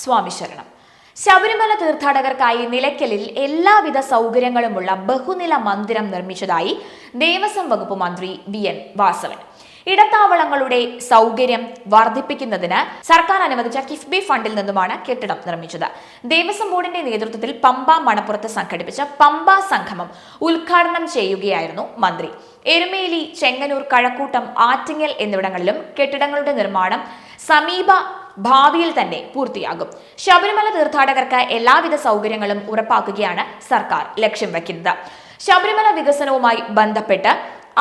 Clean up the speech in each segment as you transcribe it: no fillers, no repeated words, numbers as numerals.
സ്വാമി ശരണം. ശബരിമല തീർത്ഥാടകർക്കായി നിലയ്ക്കലിൽ എല്ലാവിധ സൗകര്യങ്ങളുമുള്ള ബഹുനില മന്ദിരം നിർമ്മിച്ചതായി ദേവസ്വം വകുപ്പ് മന്ത്രി വി.എൻ. വാസവൻ. ഇടത്താവളങ്ങളുടെ സൗകര്യം വർദ്ധിപ്പിക്കുന്നതിന് സർക്കാർ അനുവദിച്ച കിഫ്ബി ഫണ്ടിൽ നിന്നുമാണ് കെട്ടിടം നിർമ്മിച്ചത്. ദേവസ്വം ബോർഡിന്റെ നേതൃത്വത്തിൽ പമ്പ മണപ്പുറത്ത് സംഘടിപ്പിച്ച പമ്പ സംഗമം ഉദ്ഘാടനം ചെയ്യുകയായിരുന്നു മന്ത്രി. എരുമേലി, ചെങ്ങന്നൂർ, കഴക്കൂട്ടം, ആറ്റിങ്ങൽ എന്നിവിടങ്ങളിലും കെട്ടിടങ്ങളുടെ നിർമ്മാണം സമീപ ഭാവിയിൽ തന്നെ പൂർത്തിയാകും. ശബരിമല തീർത്ഥാടകർക്ക് എല്ലാവിധ സൗകര്യങ്ങളും ഉറപ്പാക്കുകയാണ് സർക്കാർ ലക്ഷ്യം വയ്ക്കുന്നത്. ശബരിമല വികസനവുമായി ബന്ധപ്പെട്ട്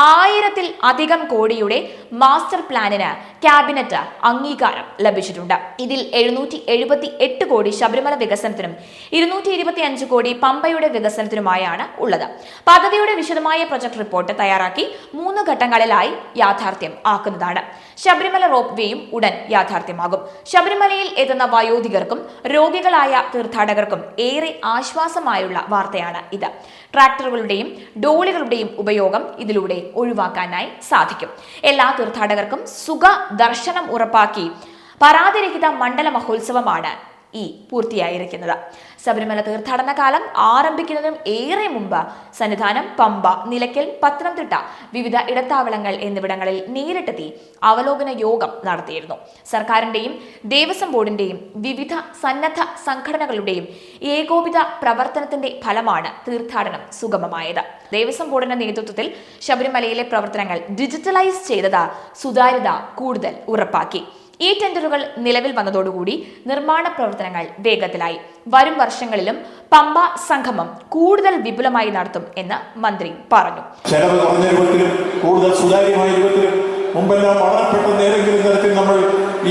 1000-ൽ-അധികം കോടിയുടെ മാസ്റ്റർ പ്ലാനിന് ക്യാബിനറ്റ് അംഗീകാരം ലഭിച്ചിട്ടുണ്ട്. ഇതിൽ 778 കോടി ശബരിമല വികസനത്തിനും 225 കോടി പമ്പയുടെ വികസനത്തിനുമായാണ് ഉള്ളത്. പദ്ധതിയുടെ വിശദമായ പ്രൊജക്ട് റിപ്പോർട്ട് തയ്യാറാക്കി 3 ഘട്ടങ്ങളിലായി യാഥാർത്ഥ്യം ആക്കുന്നതാണ്. ശബരിമല റോപ്പ് വേയും ഉടൻ യാഥാർത്ഥ്യമാകും. ശബരിമലയിൽ എത്തുന്ന വയോധികർക്കും രോഗികളായ തീർത്ഥാടകർക്കും ഏറെ ആശ്വാസമായുള്ള വാർത്തയാണ് ഇത്. ട്രാക്ടറുകളുടെയും ഡോളികളുടെയും ഉപയോഗം ഇതിലൂടെ ഒഴിവാക്കാനായി സാധിക്കും. എല്ലാ തീർത്ഥാടകർക്കും സുഖ ദർശനം ഉറപ്പാക്കി പരാതിരഹിത മണ്ഡല മഹോത്സവമാണ് പൂർത്തിയായിരിക്കുന്നത്. ശബരിമല തീർത്ഥാടന കാലം ആരംഭിക്കുന്നതിനും ഏറെ മുമ്പ് സന്നിധാനം, പമ്പ, നിലയ്ക്കൽ, പത്തനംതിട്ട, വിവിധ ഇടത്താവളങ്ങൾ എന്നിവിടങ്ങളിൽ നേരിട്ടെത്തി അവലോകന യോഗം നടത്തിയിരുന്നു. സർക്കാരിന്റെയും ദേവസ്വം ബോർഡിന്റെയും വിവിധ സന്നദ്ധ സംഘടനകളുടെയും ഏകോപിത പ്രവർത്തനത്തിന്റെ ഫലമാണ് തീർത്ഥാടനം സുഗമമായത്. ദേവസ്വം ബോർഡിന്റെ നേതൃത്വത്തിൽ ശബരിമലയിലെ പ്രവർത്തനങ്ങൾ ഡിജിറ്റലൈസ് ചെയ്തത് സുതാര്യത കൂടുതൽ ഉറപ്പാക്കി. ഈ ടെൻഡറുകൾ നിലവിൽ വന്നതോടുകൂടി നിർമ്മാണ പ്രവർത്തനങ്ങൾ വേഗത്തിലായി. വരും വർഷങ്ങളിലും പമ്പ സംഗമം കൂടുതൽ വിപുലമായി നടത്തും എന്ന് മന്ത്രി പറഞ്ഞു. ചെലവ് കുറഞ്ഞ രൂപത്തിലും കൂടുതൽ സുതാര്യമായ രൂപത്തിലും മുമ്പെല്ലാം വളരെ പെട്ടെന്ന് ഏതെങ്കിലും തരത്തിൽ നമ്മൾ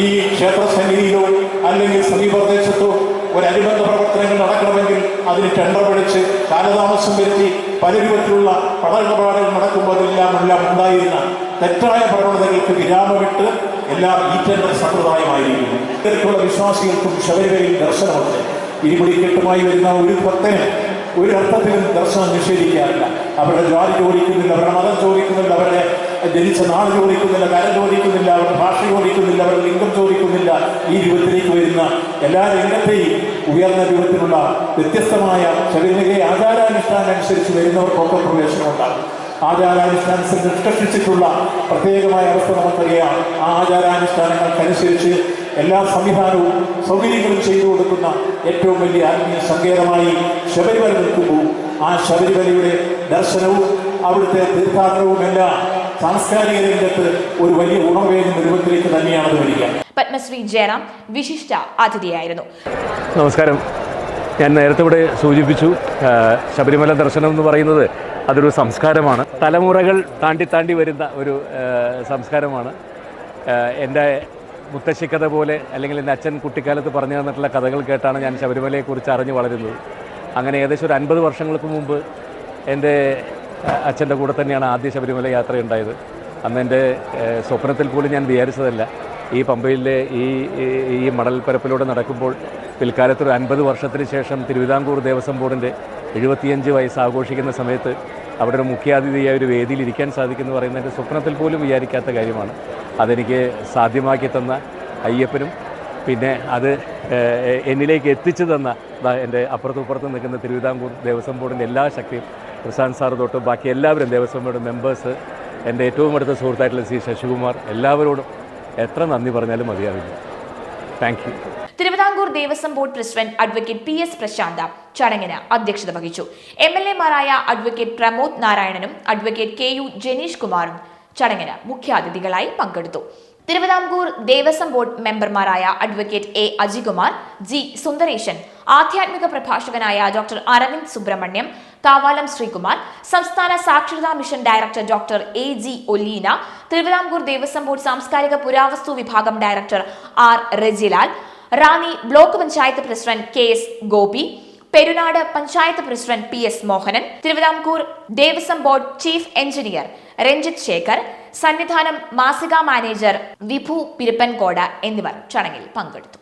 ഈ ക്ഷേത്ര സന്നിധിയിലോ അല്ലെങ്കിൽ സമീപപ്രദേശത്തോ ഒരു അനുബന്ധ പ്രവർത്തനങ്ങൾ നടക്കണമെങ്കിൽ അതിന് ടെൻഡർ പിടിച്ച് കാലതാമസം വരുത്തി പല രൂപത്തിലുള്ള പടയിടപാടുകൾ നടക്കുമ്പോൾ എല്ലാം ഉണ്ടായിരുന്ന തെറ്റായ പ്രവണതകൾക്ക് വിരാമമിട്ട് എല്ലാം ഈ ടെൻഡർ സമ്പ്രദായമായിരിക്കുന്നു. ഇത്തരത്തിലുള്ള വിശ്വാസികൾക്കും ശബരിമലയിൽ ദർശനമുണ്ട്. ഇരുമുടിക്കെട്ടുമായി വരുന്ന ഒരു ഭക്തന് ഒരു അർത്ഥത്തിലും ദർശനം നിഷേധിക്കാറില്ല. അവരുടെ ജാതി ചോദിക്കുന്നില്ല, അവരുടെ മതം ചോദിക്കുന്നില്ല, അവരുടെ ജനിച്ച നാട് ചോദിക്കുന്നില്ല, കരം ചോദിക്കുന്നില്ല, അവരുടെ ഭാഷ ചോദിക്കുന്നില്ല, അവരുടെ ലിംഗം ചോദിക്കുന്നില്ല. ഈ രൂപത്തിലേക്ക് വരുന്ന എല്ലാ രംഗത്തെയും ഉയർന്ന രൂപത്തിലുള്ള വ്യത്യസ്തമായ ശബരിമലയെ ആചാരാനുഷ്ഠാനം അനുസരിച്ച് വരുന്നവർക്കൊക്കെ പ്രവേശനമുണ്ടാകും. ആചാരാനുഷ്ഠാനത്തിൽ നിഷ്കർഷിച്ചിട്ടുള്ള പ്രത്യേകമായ അവസ്ഥ നമുക്കറിയാം. ആ ആചാരാനുഷ്ഠാനങ്ങൾക്കനുസരിച്ച് എല്ലാ സംവിധാനവും സൗകര്യങ്ങളും ചെയ്തു കൊടുക്കുന്ന ഏറ്റവും വലിയ ആത്മീയ സങ്കേതമായി ശബരിമല നിൽക്കുമ്പോൾ ആ ശബരിമലയുടെ ദർശനവും അവിടുത്തെ തീർത്ഥാടനവും എല്ലാം സാംസ്കാരിക രംഗത്ത് ഒരു വലിയ ഉണർവേകുന്ന രൂപത്തിലേക്ക് തന്നെയാണ് അത് വരിക. പത്മശ്രീ ജയറാം വിശിഷ്ട അതിഥിയായിരുന്നു. നമസ്കാരം. ഞാൻ നേരത്തെ ഇവിടെ സൂചിപ്പിച്ചു, ശബരിമല ദർശനം എന്ന് പറയുന്നത് അതൊരു സംസ്കാരമാണ്. തലമുറകൾ താണ്ടി വരുന്ന ഒരു സംസ്കാരമാണ്. എൻ്റെ മുത്തശ്ശിക്കഥ പോലെ അല്ലെങ്കിൽ എൻ്റെ അച്ഛൻ കുട്ടിക്കാലത്ത് പറഞ്ഞു തന്നിട്ടുള്ള കഥകൾ കേട്ടാണ് ഞാൻ ശബരിമലയെക്കുറിച്ച് അറിഞ്ഞു വളരുന്നത്. അങ്ങനെ ഏകദേശം ഒരു 50 വർഷങ്ങൾക്ക് മുമ്പ് എൻ്റെ അച്ഛൻ്റെ കൂടെ തന്നെയാണ് ആദ്യ ശബരിമല യാത്രയുണ്ടായത്. അന്ന് എൻ്റെ സ്വപ്നത്തിൽ പോലും ഞാൻ വിചാരിച്ചതല്ല ഈ പമ്പയിലെ ഈ മണൽപ്പരപ്പിലൂടെ നടക്കുമ്പോൾ പിൽക്കാലത്ത് ഒരു 50 വർഷത്തിന് ശേഷം തിരുവിതാംകൂർ ദേവസ്വം ബോർഡിൻ്റെ 75 വയസ്സ് ആഘോഷിക്കുന്ന സമയത്ത് അവിടെ ഒരു മുഖ്യാതിഥിയായ ഒരു വേദിയിൽ ഇരിക്കാൻ സാധിക്കുമെന്ന് പറയുന്നത് എൻ്റെ സ്വപ്നത്തിൽ പോലും വിചാരിക്കാത്ത കാര്യമാണ്. അതെനിക്ക് സാധ്യമാക്കി തന്ന അയ്യപ്പനും പിന്നെ അത് എന്നിലേക്ക് എത്തിച്ചു തന്ന എൻ്റെ അപ്പുറത്തും നിൽക്കുന്ന തിരുവിതാംകൂർ ദേവസ്വം ബോർഡിൻ്റെ എല്ലാ ശക്തിയും പ്രശാന്ത് സാർ തൊട്ട് ബാക്കി എല്ലാവരും ദേവസ്വം ബോർഡ് മെമ്പേഴ്സ്, എൻ്റെ ഏറ്റവും അടുത്ത സുഹൃത്തായിട്ടുള്ള സി ശശികുമാർ, എല്ലാവരോടും എത്ര നന്ദി പറഞ്ഞാലും മതിയാവില്ല. Thank you. Thiruvithamkoor Devaswom board president advocate P S Prasanth ചടങ്ങിന് അധ്യക്ഷത വഹിച്ചു. MLA-മാരായ അഡ്വക്കേറ്റ് പ്രമോദ് നാരായണനും അഡ്വക്കേറ്റ് KU ജനീഷ് കുമാറും ചടങ്ങിന് മുഖ്യാതിഥികളായി പങ്കെടുത്തു. തിരുവിതാംകൂർ ദേവസ്വം ബോർഡ് മെമ്പർമാരായ advocate A Ajikumar, G Sundaresan, ആധ്യാത്മിക പ്രഭാഷകനായ ഡോക്ടർ അരവിന്ദ് സുബ്രഹ്മണ്യം, കാവാലം ശ്രീകുമാർ, സംസ്ഥാന സാക്ഷരതാ mission director doctor AG Oleena, Thiruvithamkoor Devaswom board സാംസ്കാരിക പുരാവസ്തു വിഭാഗം director R Rejilal, Ranni block panchayat president KS Gopi, Perunad panchayat president PS Mohanan, Thiruvithamkoor Devaswom board chief engineer Ranjith Shekhar, Sannidhanam മാസിക മാനേജർ വിഭു പിരപ്പൻകോട് എന്നിവർ ചടങ്ങിൽ പങ്കെടുത്തു.